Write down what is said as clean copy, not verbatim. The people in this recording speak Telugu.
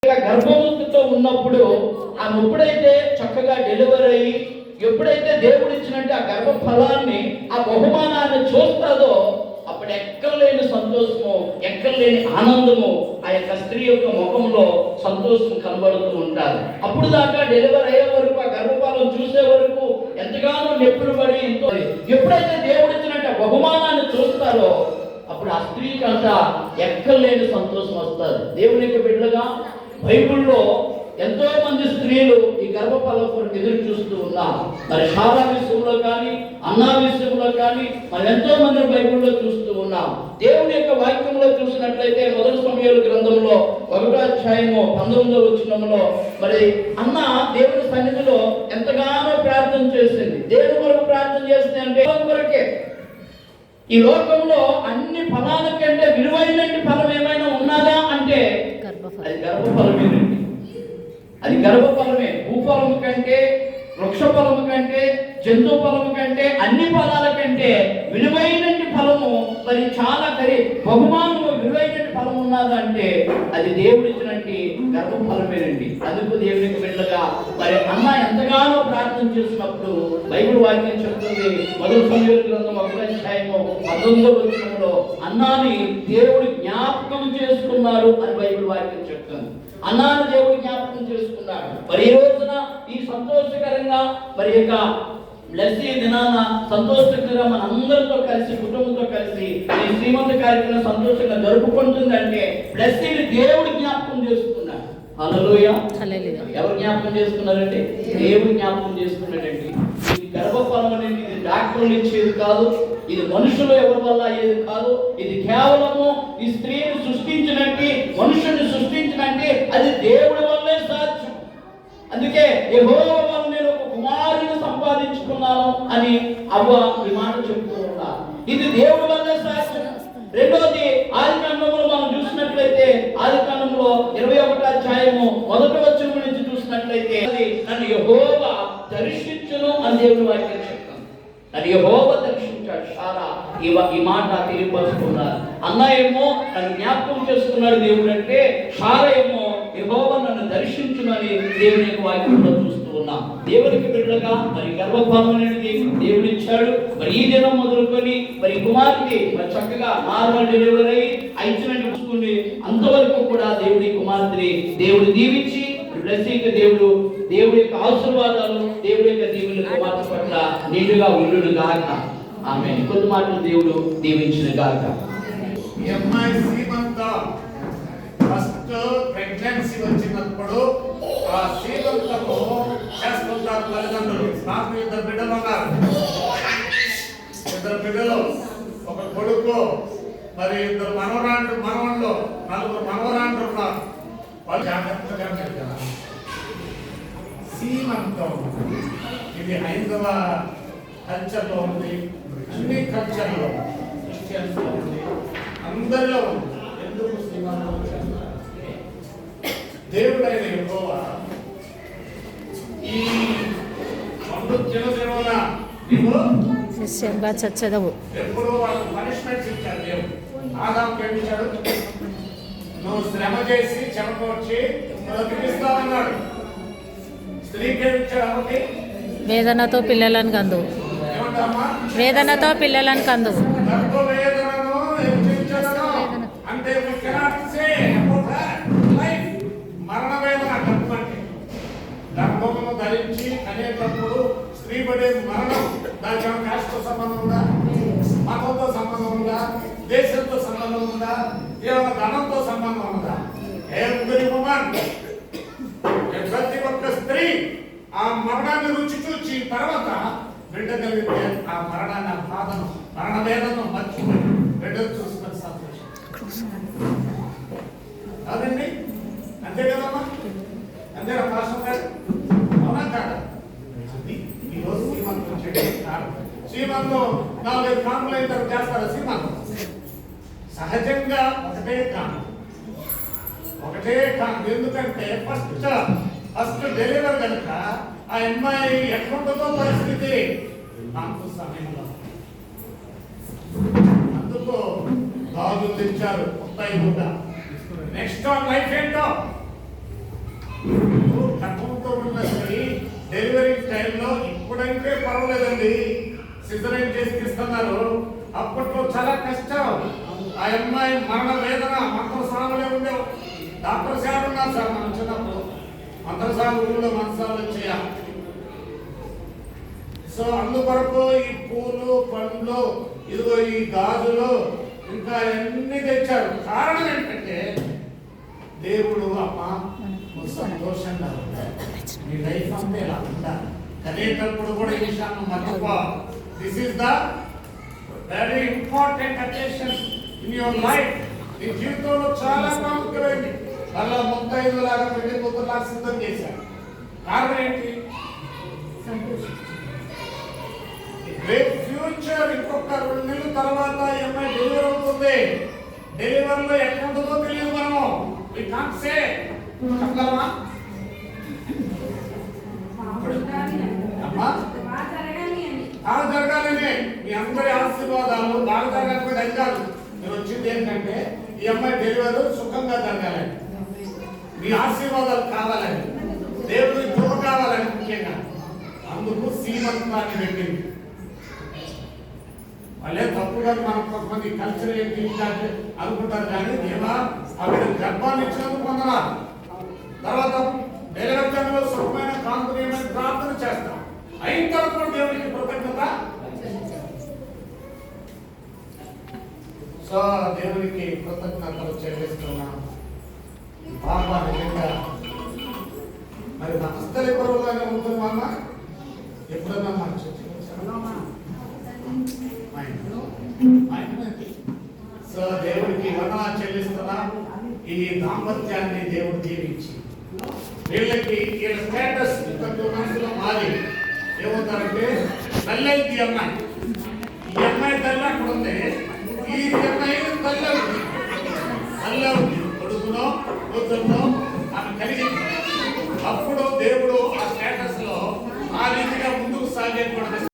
గర్భవతితో ఉన్నప్పుడు ఆమె ఎప్పుడైతే చక్కగా డెలివరీ అయ్యి ఎప్పుడైతే దేవుడు ఇచ్చినట్టు ఆ గర్భ ఫలాన్ని ఆ బహుమానాన్ని చూస్తుందో అప్పుడు ఎక్కలేని సంతోషము ఎక్కలేని ఆనందము ఆ యొక్క స్త్రీ యొక్క ముఖంలో సంతోషం కనబడుతూ ఉంటారు. అప్పుడు దాకా డెలివరీ అయ్యే వరకు ఆ గర్భఫలం చూసే వరకు ఎంతగానో నెప్పులు పడి ఎంతో ఎప్పుడైతే దేవుడు ఇచ్చినట్టు బహుమానాన్ని చూస్తారో అప్పుడు ఆ స్త్రీకి అంత ఎక్కలేని సంతోషం వస్తుంది. దేవుని యొక్క బిడ్డలుగా బైబిల్లో ఎంతో మంది స్త్రీలు ఈ గర్భఫలం కొరకు ఎదురు చూస్తూ ఉన్నారు. మరి శారా విషయంలో కానీ అన్నా విషయంలో కానీ మనం ఎంతో మంది బైబిల్లో చూస్తూ ఉన్నాం. దేవుని యొక్క వాక్యంలో చూసినట్లయితే మొదటి సమూయేలు గ్రంథంలో 1వ అధ్యాయము 19వ వచనంలో మరి అన్న దేవుని సన్నిధిలో ఎంతగానో ప్రార్థన చేసింది. దేవుని కొరకు ప్రార్థన చేసింది అంటే కొరకే. ఈ లోకంలో అన్ని ఫలాల కంటే విలువైన ఫలం ఏమైనా ఉన్నదా అంటే అది గర్భఫలమేనండి. అది గర్భఫలమే. భూఫలము కంటే, వృక్ష ఫలము కంటే, జంతు ఫలము కంటే, అన్ని ఫలాల కంటే విలువైన ఫలము మరి చాలా బహుమానము విలువైన ఫలం ఉన్నదంటే అది దేవుడు ఇచ్చినట్టు గర్భఫలమేనండి. అందుకు దేవునికి బిడ్డగా మరి అన్న ఎంతగానో ప్రార్థన చేసినప్పుడు బైబిల్ వాక్యం చెప్తుంది. మొదటి సమూయేలు గ్రంథం 1వ అధ్యాయము 19వ వచనంలో అన్నాని దేవుడు జ్ఞాపకం చేసుకున్నారు అని బైబిల్ వాక్యం చెప్తుంది. అన్నాను దేవుడు జ్ఞాపకం చేసుకున్నాడు. మరి ఈ రోజున ఈ సంతోషకరంగా మరి యొక్క లస్సీ దినాన సంతోషకరంగా మన అందరితో కలిసి కుటుంబంతో కలిసి ఈ శ్రీమంత కార్యక్రమం సంతోషంగా జరుపుకుంటుందంటే లస్సీని దేవుడు జ్ఞాపకం చేసుకున్నాడు. హల్లెలూయా. ఎవరు జ్ఞాపకం చేసుకున్నారంటే దేవుడు జ్ఞాపకం చేసుకున్నాడండి. ఇది గర్భఫలం అనేది ఇది డాక్టర్లు ఇచ్చేది కాదు, ఇది మనుషులు ఎవరి వల్ల అయ్యేది కాదు. ఇది కేవలము ఈ స్త్రీని సృష్టించినట్టు మనుషుని సృష్టించినట్టు అది దేవుడి వల్లే సాధ్యం. అందుకే యెహోవా వల్ల నేను ఒక కుమారుని సంపాదించుకున్నాను అని అవ్వ ఈ మాట చెప్తూ ఉన్నారు. ఇది దేవుడి వల్లే సాధ్యం. రెండోది ఆదికాండంలో మనం చూసినట్లయితే ఆదికాండంలో 21వ అధ్యాయము 1వ వచనం నుంచి చూసినట్లయితే అది నన్ను యెహోవా దర్శించును అని దేవుని వాక్యం చెప్తాను. నన్ను యెహోవా దర్శించాడు. శారా ఈ మాట తెలియపరుచుకున్నారు. అన్న ఏమో నన్ను జ్ఞాపకం చేసుకున్నాడు దేవుడు అంటే, శారా ఏమో యెహోవా నన్ను దర్శించునని దేవుని యొక్క వాక్యంలో చూస్తూ ఉన్నాం. దేవునికి బిడ్డలుగా మరి గర్భఫలం అనేది దేవుడు ఇచ్చాడు. మరి ఈ దినం మొదలుకొని మరి కుమార్తె మరి చక్కగా నార్మల్ డెలివరీ అయి ఇచ్చినట్టు చూసుకుని అంతవరకు కూడా దేవుడి కుమార్తెని దేవుడు దీవించి బ్లెస్సింగ్ దేవుడి యొక్క ఆశీర్వాదాలు దేవుడి యొక్క దీవుల కుమార్తె పట్ల నిండుగా ఉండును గాక. ఆమె కొద్ది మాటలు దేవుడు దీవించిన గాక. ఫస్ట్ ప్రెగ్నెన్సీ వచ్చినప్పుడు ఆ శ్రీమంతము చేసుకుంటారు తల్లిదండ్రులు. నాకు 2 బిడ్డలు ఉన్నారు. 2 బిడ్డలు, ఒక కొడుకు, మరి 2 మనవరాండ్రు, మనవళ్ళు, 4 మనవరాండ్రు ఉన్నారు. వాళ్ళు జాగ్రత్తగా పెట్టారు. సీమంతం ఇది హైందవ కల్చర్లో ఉంది, అన్ని కల్చర్లో, క్రిస్టియన్స్ లో ఉంది, అందరిలో ఉంది. ఎందుకు సీమంతం దేవుడైన యెహోవా ఈ దినదినమున నీవు నిశ్చయంగా చచ్చదవు ఎప్పుడు వాళ్ళకు పనిష్మెంట్స్ ఇచ్చాడు దేవుడు. ఆదాముకి ఏమి ఇచ్చాడు? నువ్వు శ్రమ చేసి చెమటోడ్చి బ్రతికిస్తావన్నాడు. స్త్రీకి ఏమి ఇచ్చాడు? అమ్మకి వేదనతో పిల్లలను కందు. ఏమంటామా? వేదనతో పిల్లలను కందు. గర్భవేదనను హెచ్చించడను అంటే we cannot say about that life. మరణ వేదన గర్భం అంటే గర్భమును ధరించి అనేటప్పుడు స్త్రీ పడే మరణం దానికి ఏమైనా కాస్ట్తో సంబంధం ఉందా? మతంతో సంబంధం ఉందా? దేశంతో సంబంధం ఉందా? ఏమైనా ధనంతో సంబంధం ఉందా? ఎవ్రీ వుమన్, ప్రతి ఒక్క స్త్రీ ఆ మరణాన్ని రుచి చూచి తర్వాత బిడ్డ కలిగితే ఆ మరణాన్ని, ఆ బాధను, మరణ వేదనను మర్చిపోయి బిడ్డను చూసుకొని సంతోషం. అదండి, అంతే కదమ్మా? అంతేనా పాస్టర్ గారు? అవునా కాదా? ఈరోజు శ్రీమంతం చేయడం శ్రీమంతం 4 కానుకలు అయిన తర్వాత చేస్తారా? శ్రీమంతం సహజంగా ఒకటే కాను. ఎందుకంటే ఫస్ట్ డెలివరీ కనుక ఆ అమ్మాయి ఎట్లుంటుందో పరిస్థితి నాకు సమయంలో. అందుకు గాజులు తెచ్చారు, ముత్తాయి కూడా. నెక్స్ట్ లైఫ్ ఏంటో అయితే పర్వాలేదండి, సిజరేన్ చేసి తీస్తున్నారు. అప్పట్లో చాలా కష్టం. ఆ అమ్మాయి మరణ వేదన, మంత్రసాములే ఉండేవు. డాక్టర్ సార్ ఉన్నారు సార్ మనం చిన్నప్పుడు, మంత్రసాము ఊళ్ళో మంత్రసాలు వచ్చాయా. సో అందుకొరకు ఈ పూలు పండ్లు, ఇదిగో ఈ గాజులు, ఇంకా అన్ని తెచ్చారు. కారణం ఏంటంటే దేవుడు అమ్మ నువ్వు సంతోషంగా ఉండాలి, నీ లైఫ్ అంతా ఇలా ఉండాలి, కనేటప్పుడు కూడా ఈ విషయాన్ని మర్చిపో. This is the very important occasion in your life. నీ జీవితంలో చాలా ప్రాముఖ్యమైంది. మళ్ళా 35 లాగా పెళ్లి కూతురులాగా సిద్ధం చేశారు. కారణం ఏంటి? Great future. ఇంకొక 2 నెలల తర్వాత ఈ అమ్మాయి డెలివరీ అవుతుంది. డెలివరీలో ఎట్లా ఉంటుందో తెలియదు. మనము we can't say. చెప్పగలమా? అమ్మా బాగా జరగాలని మీ అందరి ఆశీర్వాదాలు బాగా జరగాలి. అది కాదు, మీరు వచ్చింది ఏంటంటే ఈ అమ్మాయి డెలివరీ సుఖంగా జరగాలని, మీ ఆశీర్వాదాలు కావాలని, దేవుడి కృప కావాలని ముఖ్యంగా. అందుకు సీమంతాన్ని పెట్టింది. వాళ్ళే తప్పుగా మనం కొంతమంది కల్చర్ ఏంటి అనుకుంటారు, కానీ దేవా అక్కడ గర్భాన్ని ఇచ్చినందుకు పొందనాలు. తర్వాత డెలివరీ టైంలో సుఖమైన కాంతునీయమైన ప్రార్థన చేస్తాం. అయిన తర్వాత కూడా దేవుడికి కృతజ్ఞత. సో దేవుడికి కృతజ్ఞతలు చెల్లిస్తున్నాం. బాబా నిజంగా మరి నమస్తలి కొరవులాగా ఉంటుందమ్మా. ఎప్పుడన్నా మనం సో దేవుడికి వందనాలు చెల్లిస్తున్నాం. ఈ దాంపత్యాన్ని దేవుడు దీవించి వీళ్ళకి వీళ్ళ స్టేటస్ మనసులో మారి ఏమవుతారంటే తల్లి అమ్మాయి. ఈ అమ్మాయి తల్లి అక్కడ ఉంది, ఈ అమ్మాయి తల్లి ఉంది. కొడుకునో కూతురునో